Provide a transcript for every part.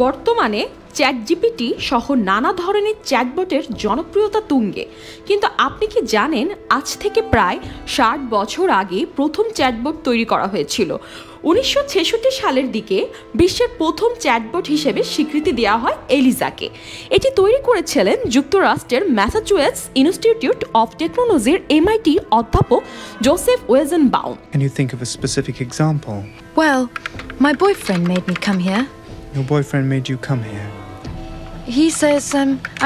বর্তমানে চ্যাটজিপিটি সহ নানা ধরনের চ্যাটবটের জনপ্রিয়তা তুঙ্গে, কিন্তু আপনি কি জানেন আজ থেকে প্রায় ৬০ বছর আগে প্রথম চ্যাটবট তৈরি করা হয়েছিল। ১৯৬৬ সালের দিকে বিশ্বের প্রথম চ্যাটবট হিসেবে স্বীকৃতি দেওয়া হয় এলিজাকে। এটি তৈরি করেছিলেন যুক্তরাষ্ট্রের ম্যাসাচুসেটস ইনস্টিটিউট অফ টেকনোলজির MIT অধ্যাপক Joseph ওয়েজেনবাউম। Can you think of a specific example? Well, my boyfriend made me come here. Your boyfriend made you come here. He says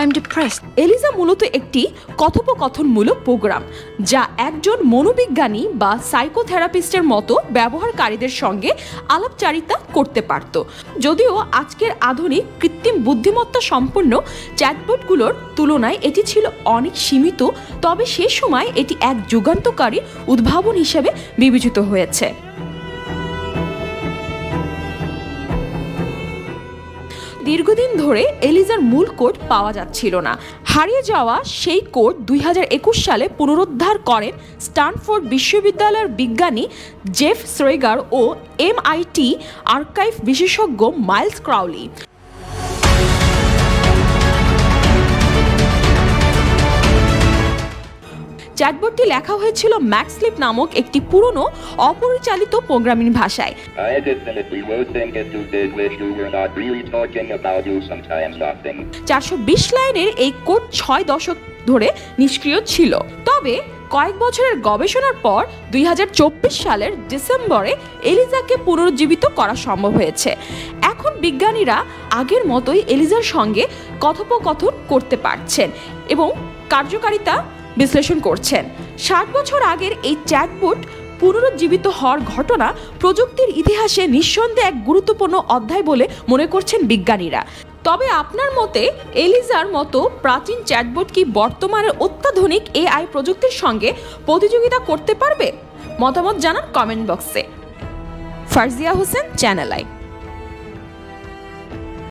I'm depressed. Eliza মূলত একটি কথোপকথনমূলক প্রোগ্রাম, যা একজন মনোবিজ্ঞানী বা সাইকোথেরাপিস্টের মতো ব্যবহারকারীদের সঙ্গে আলাপচারিতা করতে পারত। যদিও আজকের আধুনিক কৃত্রিম বুদ্ধিমত্তা সম্পন্ন চ্যাটবটগুলোর তুলনায় এটি ছিল অনেক সীমিত, তবে সে সময় এটি এক যুগান্তকারী উদ্ভাবন হিসেবে বিবেচিত হয়েছে। দীর্ঘদিন ধরে এলিজার মূল কোড পাওয়া যাচ্ছিল না। হারিয়ে যাওয়া সেই কোড ২০২১ সালে পুনরুদ্ধার করেন স্ট্যানফোর্ড বিশ্ববিদ্যালয়ের বিজ্ঞানী জেফ শ্রেগার ও MIT আর্কাইভ বিশেষজ্ঞ মাইলস ক্রাউলি। চ্যাটবটটি লেখা হয়েছিল ম্যাক্সলিপ নামক একটি পুরনো অপরিচালিত প্রোগ্রামিং ভাষায়। ৪২০ লাইনের এই কোড ৬ দশক ধরে নিষ্ক্রিয় ছিল। তবে কয়েক বছরের গবেষণার পর ২০২৪ সালের ডিসেম্বরে এলিজাকে পুনরুজ্জীবিত করা সম্ভব হয়েছে। এখন বিজ্ঞানীরা আগের মতোই এলিজার সঙ্গে কথোপকথন করতে পারছেন এবং কার্যকারিতা বিশ্লেষণ করছেন। ৬০ বছর আগের এই চ্যাটবট পুনরুজ্জীবিত হওয়ার ঘটনা প্রযুক্তির ইতিহাসে নিঃসন্দেহে এক গুরুত্বপূর্ণ অধ্যায় বলে মনে করছেন বিজ্ঞানীরা। তবে আপনার মতে এলিজার মতো প্রাচীন চ্যাটবট কি বর্তমানের অত্যাধুনিক AI প্রযুক্তির সঙ্গে প্রতিযোগিতা করতে পারবে? মতামত জানান কমেন্ট বক্সে। ফারজিয়া হোসেন, চ্যানেল আই।